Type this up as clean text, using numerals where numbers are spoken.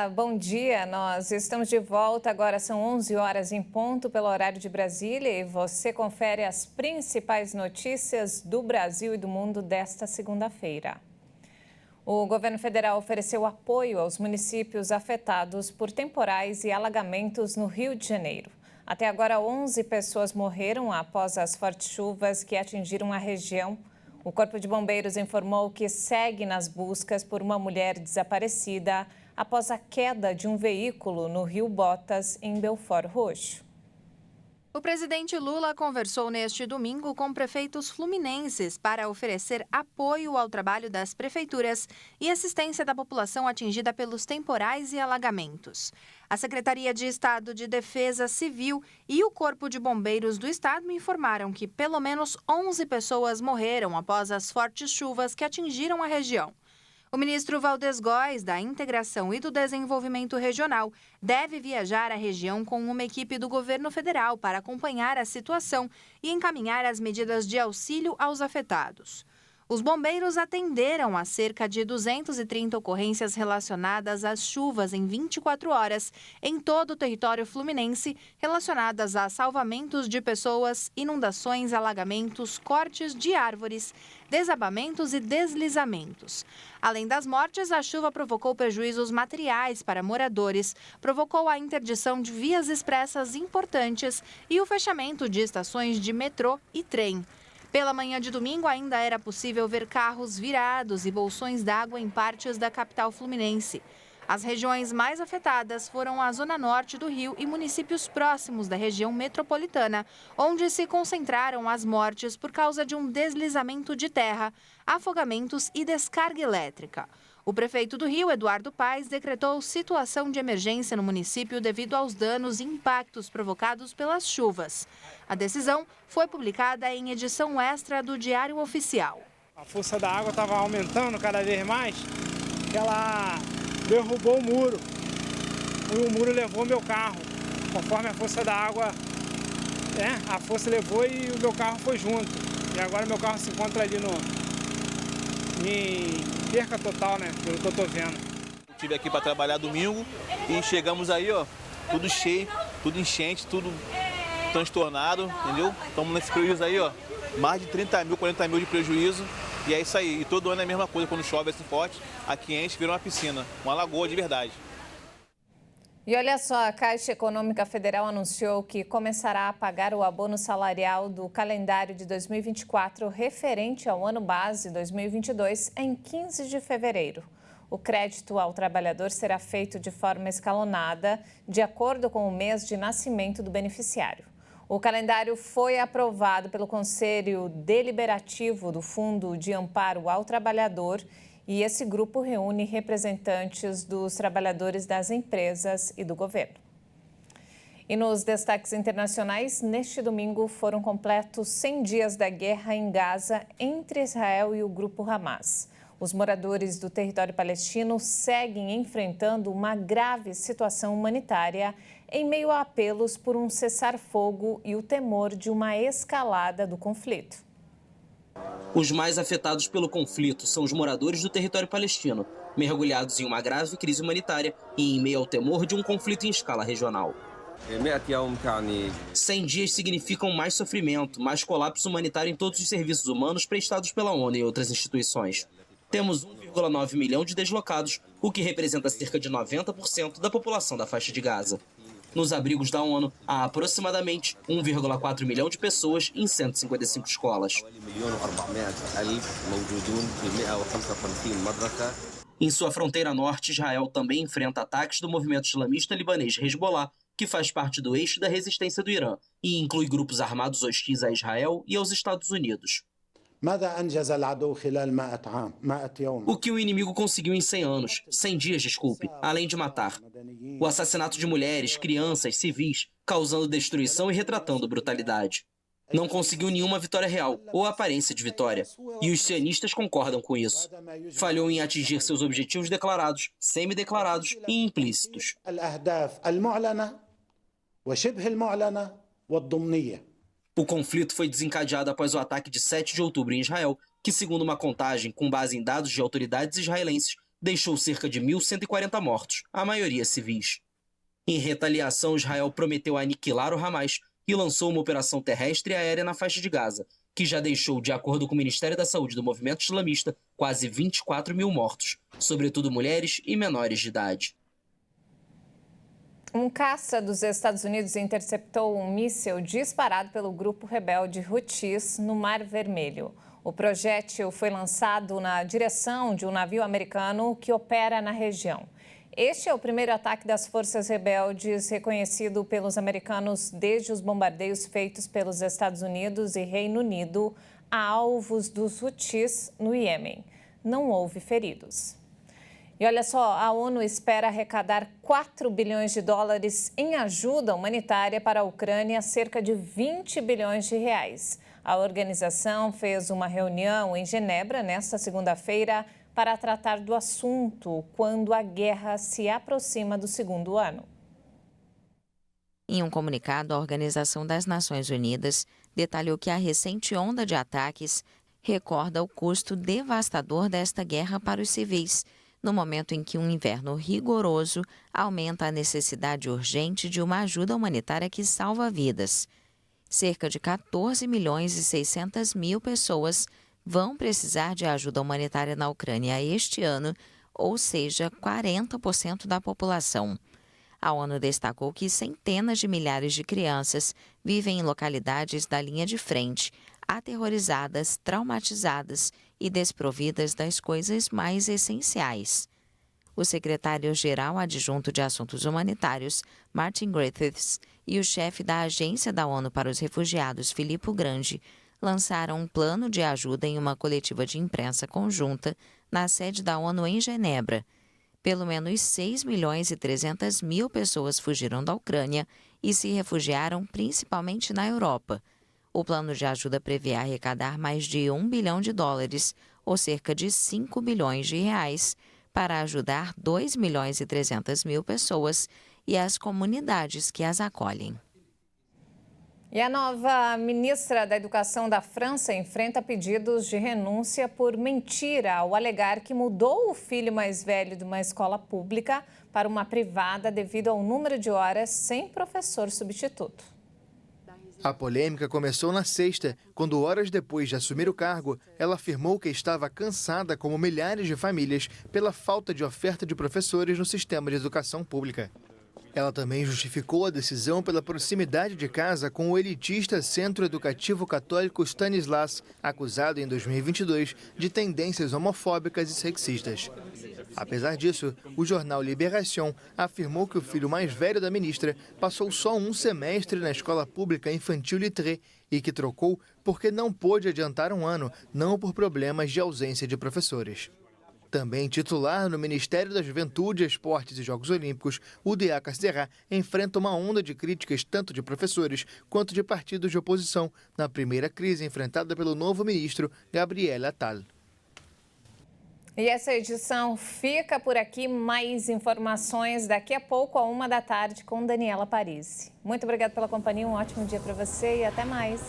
Olá, bom dia. Nós estamos de volta. Agora são 11 horas em ponto pelo horário de Brasília e você confere as principais notícias do Brasil e do mundo desta segunda-feira. O governo federal ofereceu apoio aos municípios afetados por temporais e alagamentos no Rio de Janeiro. Até agora, 11 pessoas morreram após as fortes chuvas que atingiram a região. O Corpo de Bombeiros informou que segue nas buscas por uma mulher desaparecida após a queda de um veículo no Rio Botas, em Belford Roxo. O presidente Lula conversou neste domingo com prefeitos fluminenses para oferecer apoio ao trabalho das prefeituras e assistência da população atingida pelos temporais e alagamentos. A Secretaria de Estado de Defesa Civil e o Corpo de Bombeiros do Estado informaram que pelo menos 11 pessoas morreram após as fortes chuvas que atingiram a região. O ministro Valdez Góes, da Integração e do Desenvolvimento Regional, deve viajar à região com uma equipe do governo federal para acompanhar a situação e encaminhar as medidas de auxílio aos afetados. Os bombeiros atenderam a cerca de 230 ocorrências relacionadas às chuvas em 24 horas em todo o território fluminense, relacionadas a salvamentos de pessoas, inundações, alagamentos, cortes de árvores, desabamentos e deslizamentos. Além das mortes, a chuva provocou prejuízos materiais para moradores, provocou a interdição de vias expressas importantes e o fechamento de estações de metrô e trem. Pela manhã de domingo, ainda era possível ver carros virados e bolsões d'água em partes da capital fluminense. As regiões mais afetadas foram a zona norte do Rio e municípios próximos da região metropolitana, onde se concentraram as mortes por causa de um deslizamento de terra, afogamentos e descarga elétrica. O prefeito do Rio, Eduardo Paes, decretou situação de emergência no município devido aos danos e impactos provocados pelas chuvas. A decisão foi publicada em edição extra do Diário Oficial. A força da água estava aumentando cada vez mais, ela derrubou o muro. O muro levou meu carro, conforme a força da água, a força levou e o meu carro foi junto. E agora meu carro se encontra ali em perca total, pelo que eu tô vendo. Estive aqui para trabalhar domingo e chegamos aí, tudo cheio, tudo enchente, tudo transtornado, entendeu? Estamos nesse prejuízo aí, mais de 30 mil, 40 mil de prejuízo. E é isso aí. E todo ano é a mesma coisa, quando chove assim forte, aqui enche, vira uma piscina, uma lagoa de verdade. E olha só, a Caixa Econômica Federal anunciou que começará a pagar o abono salarial do calendário de 2024 referente ao ano base 2022 em 15 de fevereiro. O crédito ao trabalhador será feito de forma escalonada, de acordo com o mês de nascimento do beneficiário. O calendário foi aprovado pelo Conselho Deliberativo do Fundo de Amparo ao Trabalhador e esse grupo reúne representantes dos trabalhadores das empresas e do governo. E nos destaques internacionais, neste domingo foram completos 100 dias da guerra em Gaza entre Israel e o grupo Hamas. Os moradores do território palestino seguem enfrentando uma grave situação humanitária em meio a apelos por um cessar-fogo e o temor de uma escalada do conflito. Os mais afetados pelo conflito são os moradores do território palestino, mergulhados em uma grave crise humanitária e em meio ao temor de um conflito em escala regional. 100 dias significam mais sofrimento, mais colapso humanitário em todos os serviços humanos prestados pela ONU e outras instituições. Temos 1,9 milhão de deslocados, o que representa cerca de 90% da população da faixa de Gaza. Nos abrigos da ONU, há aproximadamente 1,4 milhão de pessoas em 155 escolas. Em sua fronteira norte, Israel também enfrenta ataques do movimento islamista libanês Hezbollah, que faz parte do eixo da resistência do Irã e inclui grupos armados hostis a Israel e aos Estados Unidos. O que o inimigo conseguiu em 100 anos, 100 dias, além de matar. O assassinato de mulheres, crianças, civis, causando destruição e retratando brutalidade. Não conseguiu nenhuma vitória real ou aparência de vitória, e os sionistas concordam com isso. Falhou em atingir seus objetivos declarados, semideclarados e implícitos. O conflito foi desencadeado após o ataque de 7 de outubro em Israel, que, segundo uma contagem com base em dados de autoridades israelenses, deixou cerca de 1.140 mortos, a maioria civis. Em retaliação, Israel prometeu aniquilar o Hamas e lançou uma operação terrestre e aérea na faixa de Gaza, que já deixou, de acordo com o Ministério da Saúde do movimento islamista, quase 24 mil mortos, sobretudo mulheres e menores de idade. Um caça dos Estados Unidos interceptou um míssil disparado pelo grupo rebelde Houthis no Mar Vermelho. O projétil foi lançado na direção de um navio americano que opera na região. Este é o primeiro ataque das forças rebeldes reconhecido pelos americanos desde os bombardeios feitos pelos Estados Unidos e Reino Unido a alvos dos Houthis no Iêmen. Não houve feridos. E olha só, a ONU espera arrecadar 4 bilhões de dólares em ajuda humanitária para a Ucrânia, cerca de 20 bilhões de reais. A organização fez uma reunião em Genebra nesta segunda-feira para tratar do assunto quando a guerra se aproxima do segundo ano. Em um comunicado, a Organização das Nações Unidas detalhou que a recente onda de ataques recorda o custo devastador desta guerra para os civis, no momento em que um inverno rigoroso aumenta a necessidade urgente de uma ajuda humanitária que salva vidas. Cerca de 14 milhões e 600 mil pessoas vão precisar de ajuda humanitária na Ucrânia este ano, ou seja, 40% da população. A ONU destacou que centenas de milhares de crianças vivem em localidades da linha de frente, aterrorizadas, traumatizadas e desprovidas das coisas mais essenciais. O secretário-geral adjunto de Assuntos Humanitários, Martin Griffiths, e o chefe da Agência da ONU para os Refugiados, Filippo Grandi, lançaram um plano de ajuda em uma coletiva de imprensa conjunta na sede da ONU em Genebra. Pelo menos 6 milhões e 300 mil pessoas fugiram da Ucrânia e se refugiaram principalmente na Europa. O plano de ajuda prevê arrecadar mais de 1 bilhão de dólares, ou cerca de 5 bilhões de reais, para ajudar 2 milhões e 300 mil pessoas e as comunidades que as acolhem. E a nova ministra da Educação da França enfrenta pedidos de renúncia por mentira ao alegar que mudou o filho mais velho de uma escola pública para uma privada devido ao número de horas sem professor substituto. A polêmica começou na sexta, quando horas depois de assumir o cargo, ela afirmou que estava cansada, como milhares de famílias, pela falta de oferta de professores no sistema de educação pública. Ela também justificou a decisão pela proximidade de casa com o elitista Centro Educativo Católico Stanislas, acusado em 2022 de tendências homofóbicas e sexistas. Apesar disso, o jornal Libération afirmou que o filho mais velho da ministra passou só um semestre na escola pública infantil Littré e que trocou porque não pôde adiantar um ano, não por problemas de ausência de professores. Também titular no Ministério da Juventude, Esportes e Jogos Olímpicos, Oudéa Castéra enfrenta uma onda de críticas tanto de professores quanto de partidos de oposição na primeira crise enfrentada pelo novo ministro Gabriel Attal. E essa edição fica por aqui. Mais informações daqui a pouco, à 1 da tarde, com Daniela Parisi. Muito obrigada pela companhia, um ótimo dia para você e até mais.